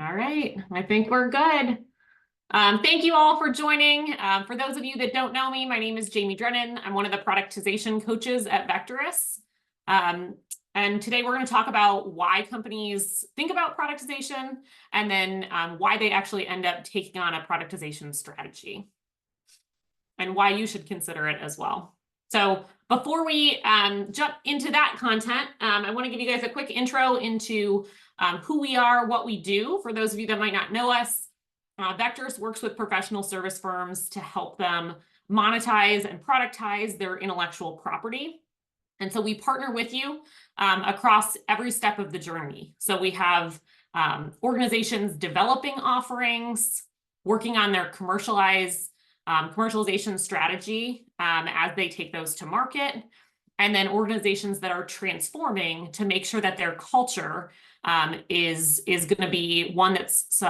All right, I think we're good. Thank you all for joining. For those of you that don't know me, my name is Jamie Drennan. I'm one of the productization coaches at Vectorus. And today we're going to talk about why companies think about productization and then why they actually end up taking on a productization strategy and why you should consider it as well. So before we jump into that content, I want to give you guys a quick intro into who we are, what we do. For those of you that might not know us, Vectorus works with professional service firms to help them monetize and productize their intellectual property. And so we partner with you across every step of the journey. So we have organizations developing offerings, working on their commercialization strategy as they take those to market, and then organizations that are transforming to make sure that their culture is going to be one that's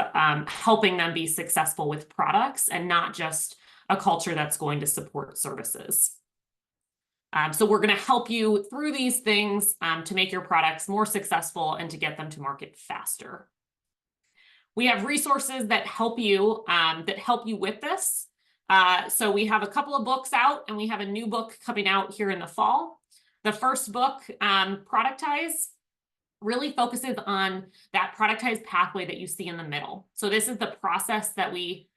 helping them be successful with products and not just a culture that's going to support services. So we're going to help you through these things to make your products more successful and to get them to market faster. We have resources that help you with this. So we have a couple of books out, and we have a new book coming out here in the fall. The first book, Productize, really focuses on that productized pathway that you see in the middle. So this is the process that we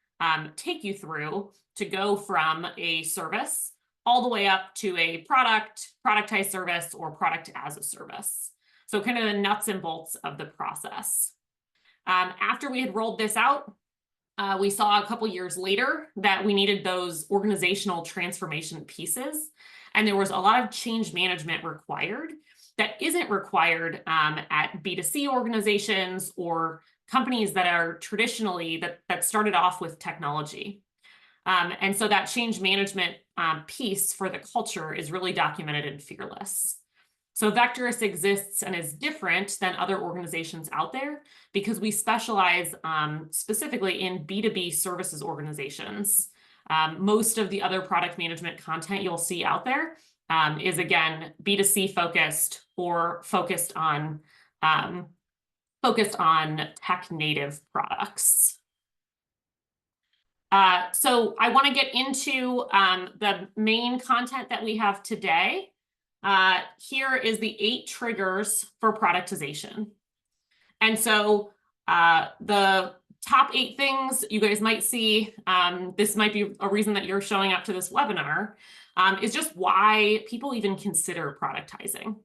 take you through to go from a service all the way up to a productized service, or product as a service. So kind of the nuts and bolts of the process. After we had rolled this out, we saw a couple years later that we needed those organizational transformation pieces. And there was a lot of change management required that isn't required at B2C organizations or companies that are traditionally, that started off with technology. And so that change management piece for the culture is really documented in Fearless. So Vectorus exists and is different than other organizations out there because we specialize specifically in B2B services organizations. Most of the other product management content you'll see out there is, again, B2C focused or focused on tech native products. So I want to get into the main content that we have today. Here is the 8 triggers for productization. And so the top 8 things you guys might see, this might be a reason that you're showing up to this webinar, is just why people even consider productizing.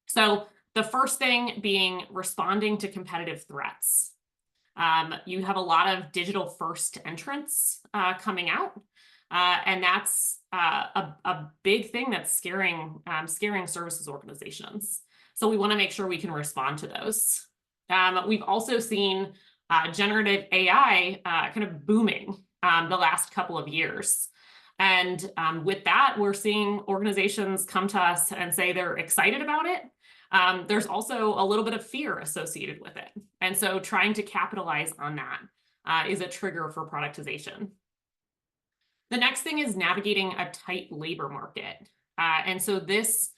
So the first thing being responding to competitive threats. You have a lot of digital first entrants coming out, and that's a big thing that's scaring services organizations. So we want to make sure we can respond to those. We've also seen generative AI kind of booming the last couple of years. And with that, we're seeing organizations come to us and say they're excited about it. There's also a little bit of fear associated with it. And so trying to capitalize on that is a trigger for productization. The next thing is navigating a tight labor market. And so this,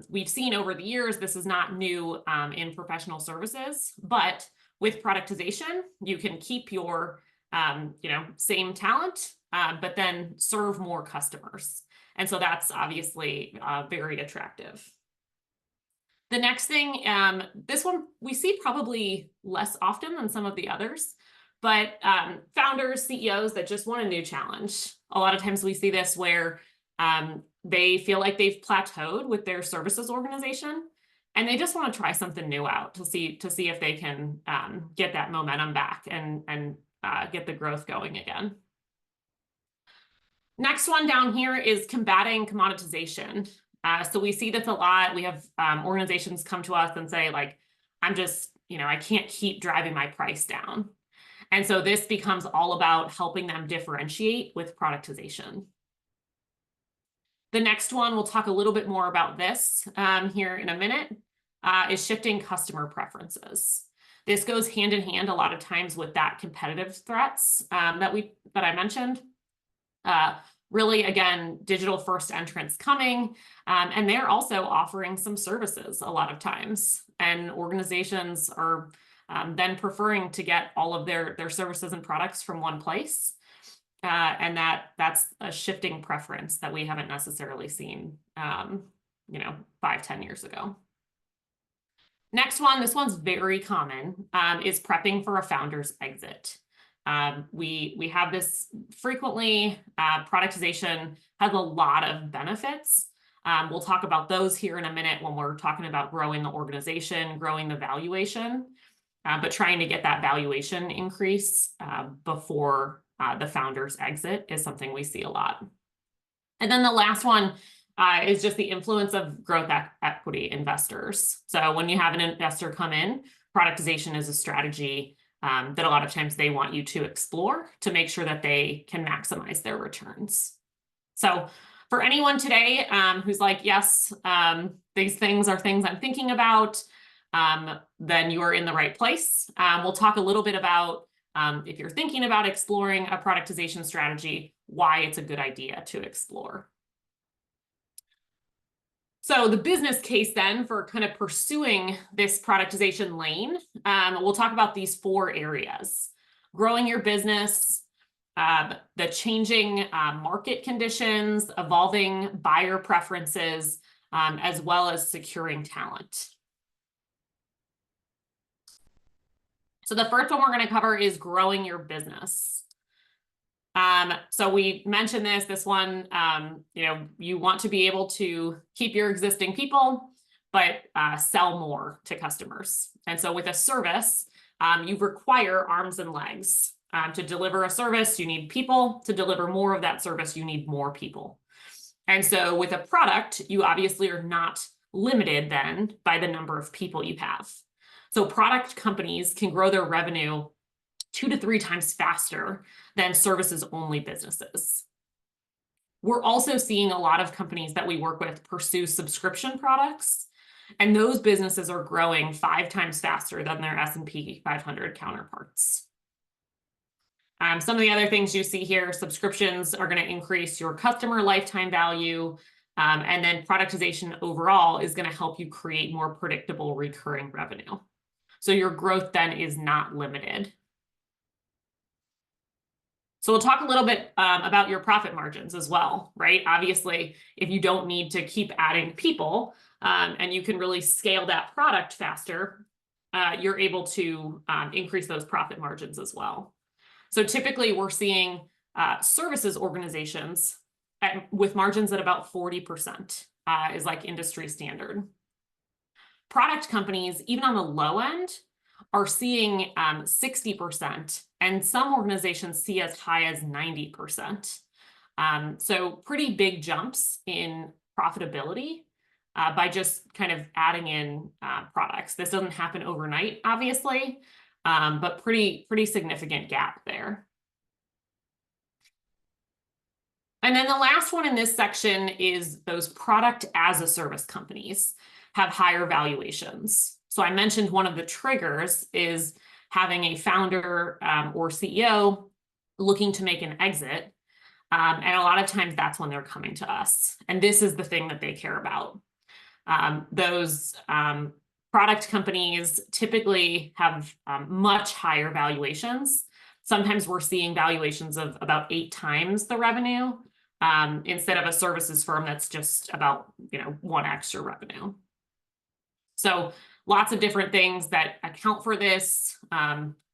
we've seen over the years, this is not new in professional services, but with productization, you can keep your same talent, but then serve more customers. And so that's obviously very attractive. The next thing, this one we see probably less often than some of the others, but founders, CEOs that just want a new challenge. A lot of times we see this where they feel like they've plateaued with their services organization, and they just want to try something new out to see if they can get that momentum back and get the growth going again. Next one down here is combating commoditization. So we see this a lot. We have organizations come to us and say, like, I'm just, I can't keep driving my price down. And so this becomes all about helping them differentiate with productization. The next one, we'll talk a little bit more about this here in a minute, is shifting customer preferences. This goes hand in hand a lot of times with that competitive threats that I mentioned. Really, again, digital first entrants coming, and they're also offering some services a lot of times. And organizations are then preferring to get all of their services and products from one place. And that's a shifting preference that we haven't necessarily seen, 5-10 years ago. Next one, this one's very common, is prepping for a founder's exit. We have this frequently. Productization has a lot of benefits. We'll talk about those here in a minute when we're talking about growing the organization, growing the valuation, but trying to get that valuation increase before the founder's exit is something we see a lot. And then the last one is just the influence of growth equity investors. So when you have an investor come in, productization is a strategy that a lot of times they want you to explore to make sure that they can maximize their returns. So for anyone today who's like, yes, these things are things I'm thinking about, then you are in the right place. We'll talk a little bit about if you're thinking about exploring a productization strategy, why it's a good idea to explore. So the business case then for kind of pursuing this productization lane, we'll talk about these 4 areas: growing your business, the changing market conditions, evolving buyer preferences, as well as securing talent. So the first one we're going to cover is growing your business. So we mentioned this one, you want to be able to keep your existing people, but sell more to customers. And so with a service, you require arms and legs. To deliver a service, you need people. To deliver more of that service, you need more people. And so with a product, you obviously are not limited then by the number of people you have. So product companies can grow their revenue 2 to 3 times faster than services-only businesses. We're also seeing a lot of companies that we work with pursue subscription products, and those businesses are growing 5 times faster than their S&P 500 counterparts. Some of the other things you see here, subscriptions are going to increase your customer lifetime value, and then productization overall is going to help you create more predictable recurring revenue. So your growth then is not limited. So we'll talk a little bit about your profit margins as well, right? Obviously, if you don't need to keep adding people and you can really scale that product faster, you're able to increase those profit margins as well. So typically we're seeing services organizations with margins at about 40% is like industry standard. Product companies, even on the low end, are seeing 60%, and some organizations see as high as 90%. So pretty big jumps in profitability by just kind of adding in products. This doesn't happen overnight, obviously, but pretty significant gap there. And then the last one in this section is those product as a service companies have higher valuations. So I mentioned one of the triggers is having a founder or CEO looking to make an exit. And a lot of times that's when they're coming to us. And this is the thing that they care about. Those product companies typically have much higher valuations. Sometimes we're seeing valuations of about 8 times the revenue instead of a services firm that's just about 1x your revenue. So lots of different things that account for this,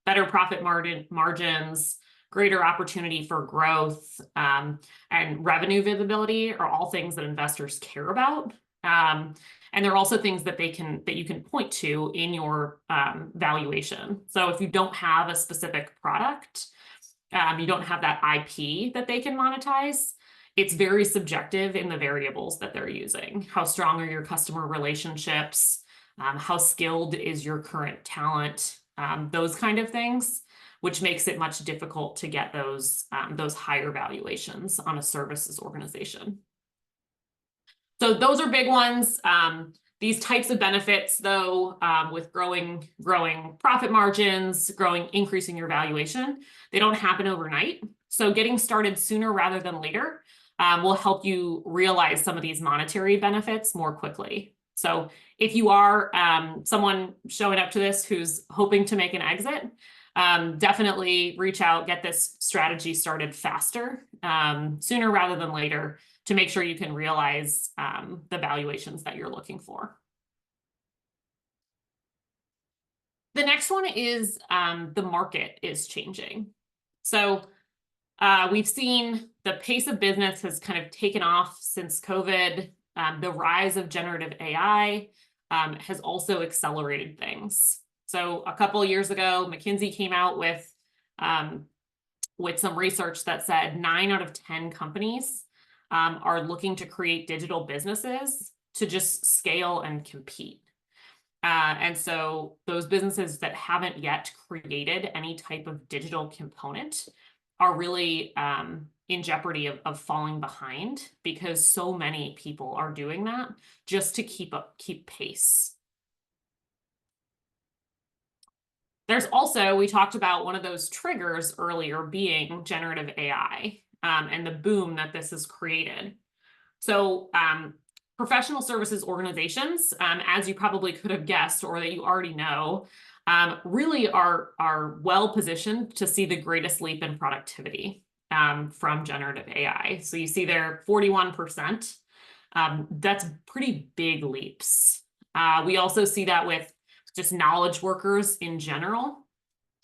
better profit margins, greater opportunity for growth, and revenue visibility are all things that investors care about. And they're also things that you can point to in your valuation. So if you don't have a specific product, you don't have that IP that they can monetize, it's very subjective in the variables that they're using. How strong are your customer relationships? How skilled is your current talent? Those kind of things, which makes it much difficult to get those higher valuations on a services organization. So those are big ones. These types of benefits, though, with growing profit margins, increasing your valuation, they don't happen overnight. So getting started sooner rather than later will help you realize some of these monetary benefits more quickly. So if you are someone showing up to this who's hoping to make an exit, definitely reach out, get this strategy started faster, sooner rather than later, to make sure you can realize the valuations that you're looking for. The next one is the market is changing. So we've seen the pace of business has kind of taken off since COVID. The rise of generative AI has also accelerated things. So a couple of years ago, McKinsey came out with some research that said 9 out of 10 companies are looking to create digital businesses to just scale and compete. And so those businesses that haven't yet created any type of digital component are really in jeopardy of falling behind, because so many people are doing that just to keep pace. There's also, we talked about one of those triggers earlier being generative AI and the boom that this has created. So professional services organizations, as you probably could have guessed or that you already know, really are well positioned to see the greatest leap in productivity from generative AI. So you see there 41%. That's pretty big leaps. We also see that with just knowledge workers in general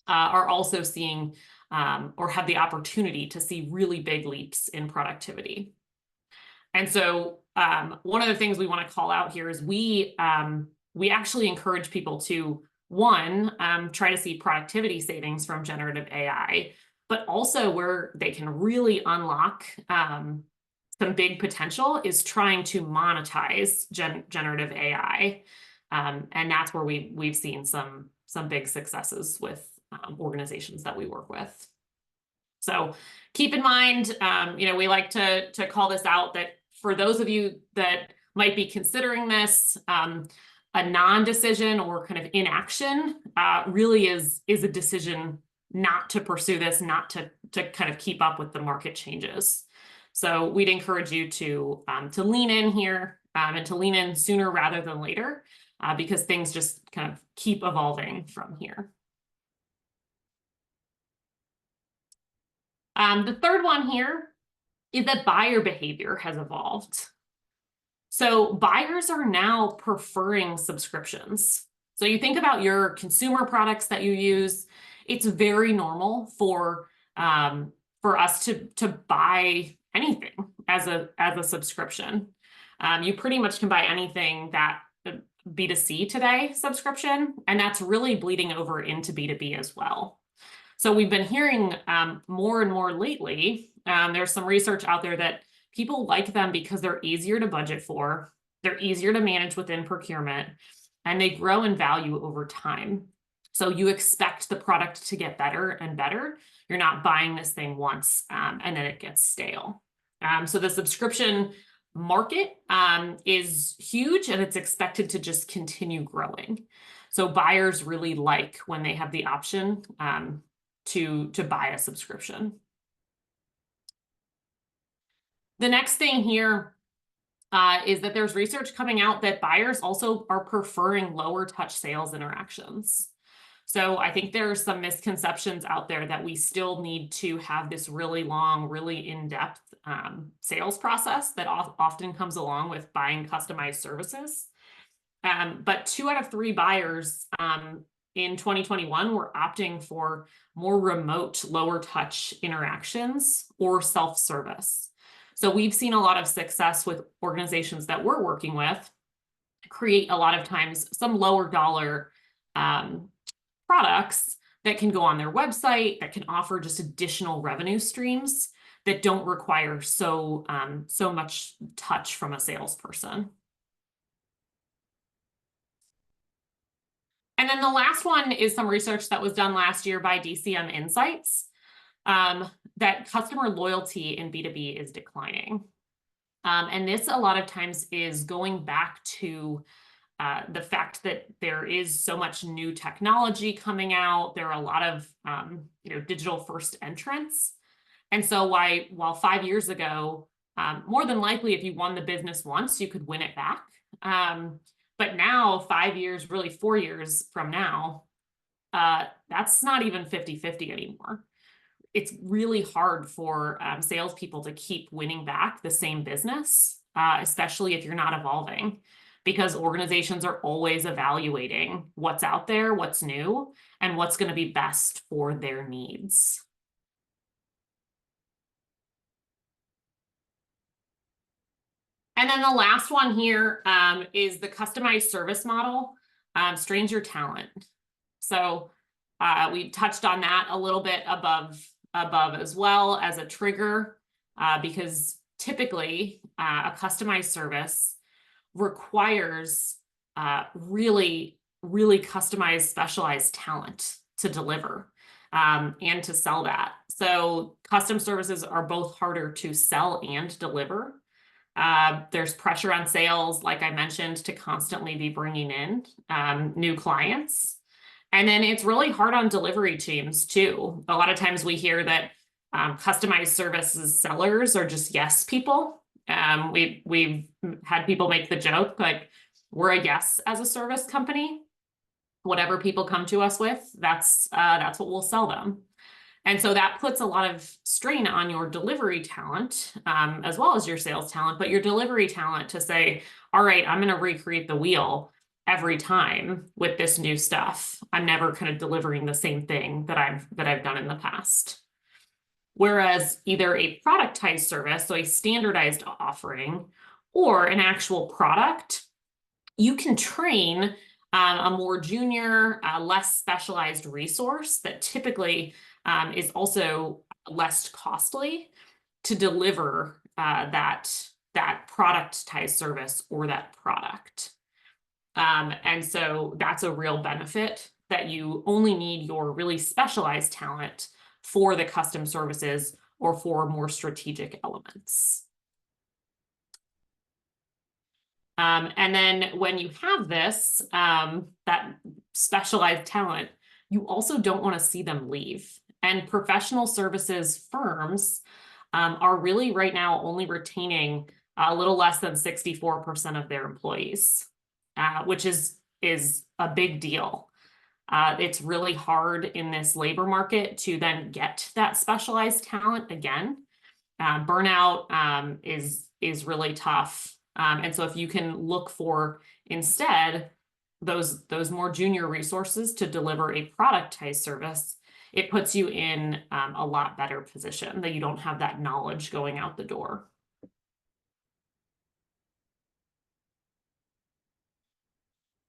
are also seeing or have the opportunity to see really big leaps in productivity. And so one of the things we want to call out here is we actually encourage people to, one, try to see productivity savings from generative AI, but also where they can really unlock some big potential is trying to monetize generative AI. And that's where we've seen some big successes with organizations that we work with. So keep in mind, we like to call this out, that for those of you that might be considering this, a non-decision or kind of inaction really is a decision not to pursue this, not to kind of keep up with the market changes. So we'd encourage you to lean in here and to lean in sooner rather than later, because things just kind of keep evolving from here. The third one here is that buyer behavior has evolved. So buyers are now preferring subscriptions. So you think about your consumer products that you use, it's very normal for us to buy anything as a subscription. You pretty much can buy anything that B2C today subscription, and that's really bleeding over into B2B as well. So we've been hearing more and more lately, there's some research out there that people like them because they're easier to budget for, they're easier to manage within procurement, and they grow in value over time. So you expect the product to get better and better. You're not buying this thing once and then it gets stale. So the subscription market is huge, and it's expected to just continue growing. So buyers really like when they have the option to buy a subscription. The next thing here is that there's research coming out that buyers also are preferring lower touch sales interactions. So I think there are some misconceptions out there that we still need to have this really long, really in-depth sales process that often comes along with buying customized services. But 2 out of 3 buyers in 2021 were opting for more remote, lower touch interactions or self-service. So we've seen a lot of success with organizations that we're working with create a lot of times some lower dollar products that can go on their website, that can offer just additional revenue streams that don't require so much touch from a salesperson. And then the last one is some research that was done last year by DCM Insights, that customer loyalty in B2B is declining. And this a lot of times is going back to the fact that there is so much new technology coming out. There are a lot of digital first entrants. And so while 5 years ago, more than likely, if you won the business once, you could win it back. But now, 5 years, really 4 years from now, that's not even 50-50 anymore. It's really hard for salespeople to keep winning back the same business, especially if you're not evolving, because organizations are always evaluating what's out there, what's new, and what's going to be best for their needs. And then the last one here is the customized service model, stranger talent. So we touched on that a little bit above as well as a trigger, because typically a customized service requires really customized, specialized talent to deliver and to sell that. So custom services are both harder to sell and deliver. There's pressure on sales, like I mentioned, to constantly be bringing in new clients. And then it's really hard on delivery teams too. A lot of times we hear that customized services sellers are just yes people. We've had people make the joke, like, we're a yes as a service company. Whatever people come to us with, that's what we'll sell them. And so that puts a lot of strain on your delivery talent, as well as your sales talent, but your delivery talent to say, all right, I'm going to recreate the wheel every time with this new stuff. I'm never kind of delivering the same thing that I've done in the past. Whereas either a productized service, so a standardized offering, or an actual product, you can train a more junior, less specialized resource that typically is also less costly to deliver that productized service or that product. And so that's a real benefit, that you only need your really specialized talent for the custom services or for more strategic elements. And then when you have this, that specialized talent, you also don't want to see them leave. And professional services firms are really right now only retaining a little less than 64% of their employees, which is a big deal. It's really hard in this labor market to then get that specialized talent again. Burnout is really tough. And so if you can look for instead those more junior resources to deliver a productized service, it puts you in a lot better position, that you don't have that knowledge going out the door.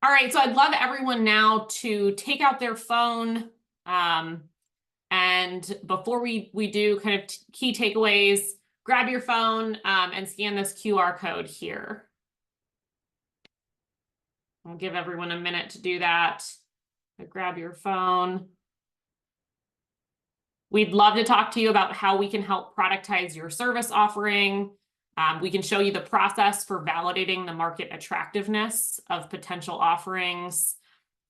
All right, so I'd love everyone now to take out their phone. And before we do kind of key takeaways, grab your phone and scan this QR code here. I'll give everyone a minute to do that. Grab your phone. We'd love to talk to you about how we can help productize your service offering. We can show you the process for validating the market attractiveness of potential offerings,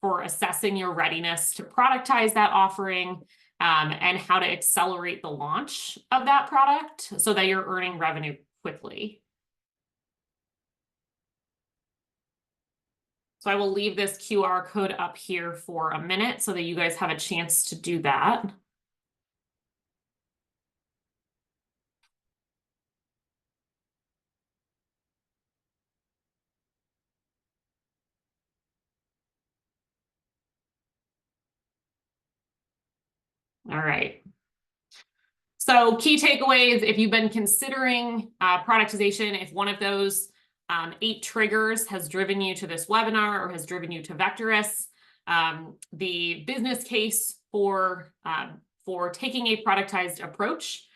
for assessing your readiness to productize that offering, and how to accelerate the launch of that product so that you're earning revenue quickly. So I will leave this QR code up here for a minute so that you guys have a chance to do that. All right. So key takeaways, if you've been considering productization, if one of those 8 triggers has driven you to this webinar or has driven you to Vectorous, the business case for taking a productized approach,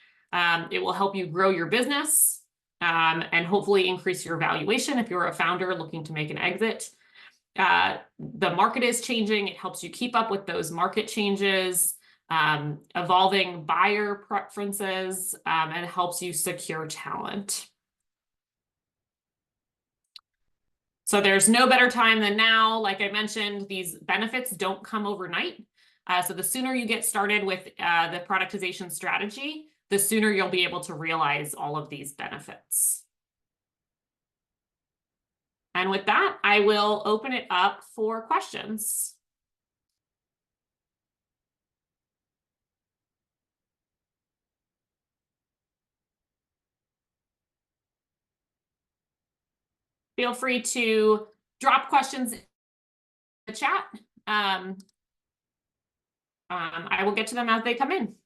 it will help you grow your business and hopefully increase your valuation if you're a founder looking to make an exit. The market is changing. It helps you keep up with those market changes, evolving buyer preferences, and helps you secure talent. So there's no better time than now. Like I mentioned, these benefits don't come overnight. So the sooner you get started with the productization strategy, the sooner you'll be able to realize all of these benefits. And with that, I will open it up for questions. Feel free to drop questions in the chat. I will get to them as they come in.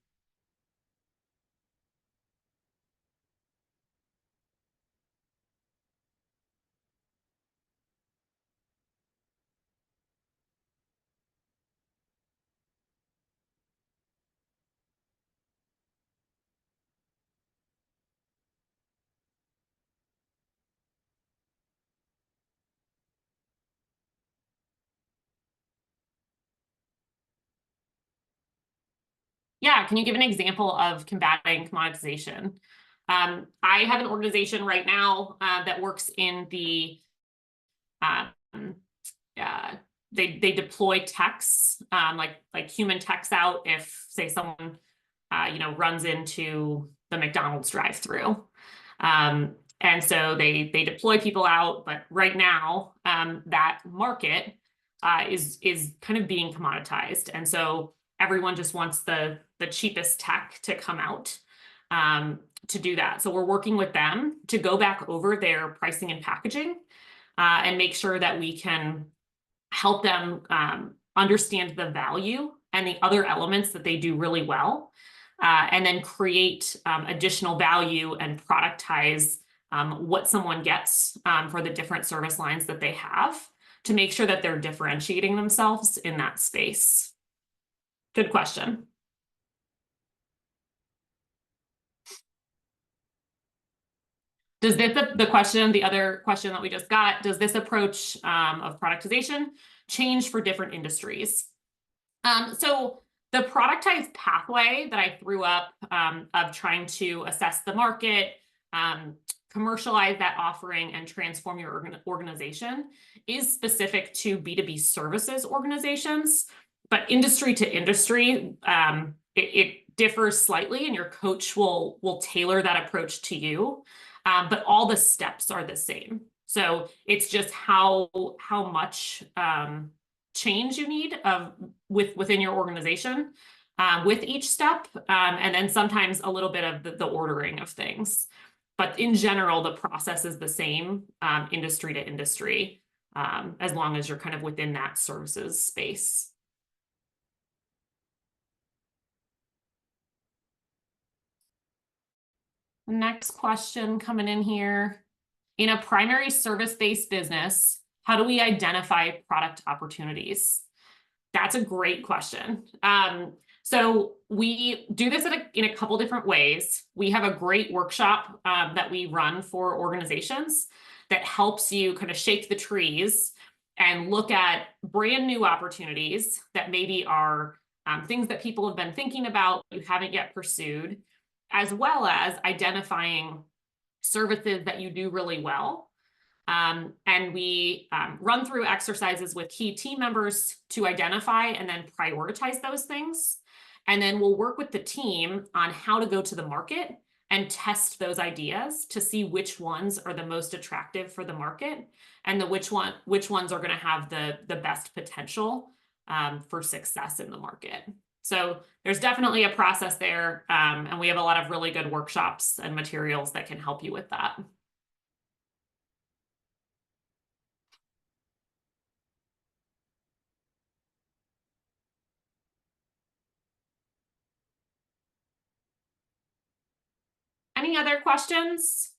Yeah, can you give an example of combating commoditization? I have an organization right now that works in the um, they deploy techs like human techs out if say someone runs into the McDonald's drive-through. And so they deploy people out, but right now that market is kind of being commoditized, and so everyone just wants the cheapest tech to come out to do that. So we're working with them to go back over their pricing and packaging and make sure that we can help them understand the value and the other elements that they do really well, and then create additional value and productize what someone gets for the different service lines that they have to make sure that they're differentiating themselves in that space. Good question. Does this, the other question that we just got, does this approach of productization change for different industries? So the productized pathway that I threw up of trying to assess the market, commercialize that offering, and transform your organization is specific to B2B services organizations, but industry to industry, it differs slightly, and your coach will tailor that approach to you. But all the steps are the same. So it's just how much change you need within your organization with each step, and then sometimes a little bit of the ordering of things. But in general, the process is the same industry to industry, as long as you're kind of within that services space. Next question coming in here. In a primary service-based business, how do we identify product opportunities? That's a great question. So we do this in a couple different ways. We have a great workshop that we run for organizations that helps you kind of shake the trees and look at brand new opportunities that maybe are things that people have been thinking about, you haven't yet pursued, as well as identifying services that you do really well. And we run through exercises with key team members to identify and then prioritize those things. And then we'll work with the team on how to go to the market and test those ideas to see which ones are the most attractive for the market and which ones are going to have the best potential for success in the market. So there's definitely a process there, and we have a lot of really good workshops and materials that can help you with that. Any other questions?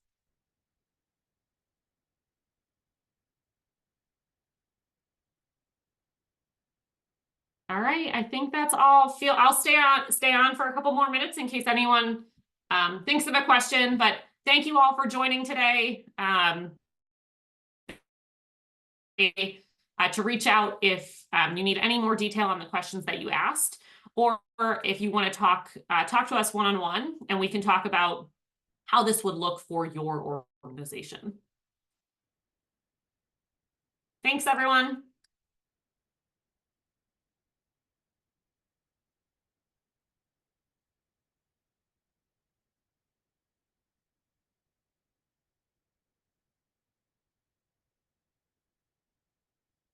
All right, I think that's all. I'll stay on for a couple more minutes in case anyone thinks of a question, but thank you all for joining today. To reach out if you need any more detail on the questions that you asked, or if you want to talk to us one-on-one, and we can talk about how this would look for your organization. Thanks, everyone.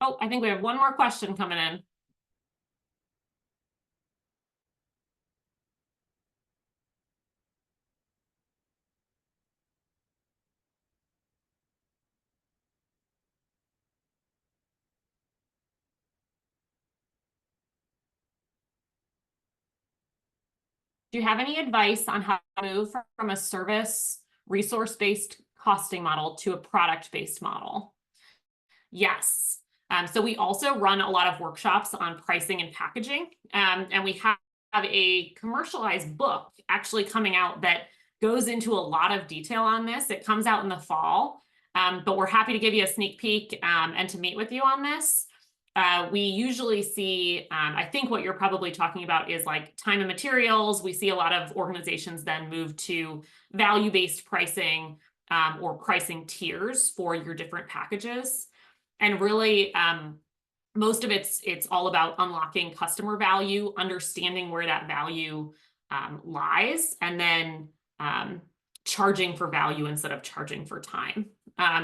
Oh, I think we have one more question coming in. Do you have any advice on how to move from a service resource-based costing model to a product-based model? Yes. So we also run a lot of workshops on pricing and packaging. And we have a commercialized book actually coming out that goes into a lot of detail on this. It comes out in the fall, but we're happy to give you a sneak peek and to meet with you on this. We usually see, I think what you're probably talking about is like time and materials. We see a lot of organizations then move to value-based pricing or pricing tiers for your different packages. And really, most of it's all about unlocking customer value, understanding where that value lies, and then charging for value instead of charging for time.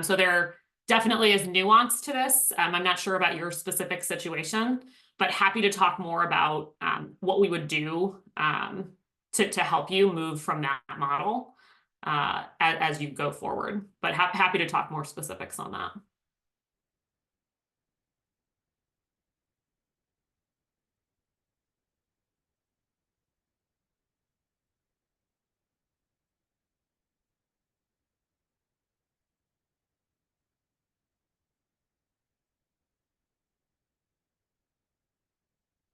So there definitely is nuance to this. I'm not sure about your specific situation, but happy to talk more about what we would do to help you move from that model as you go forward. But happy to talk more specifics on that.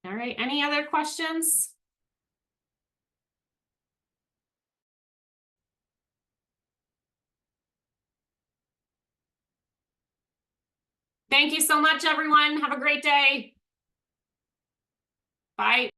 All right, any other questions? Thank you so much, everyone. Have a great day. Bye.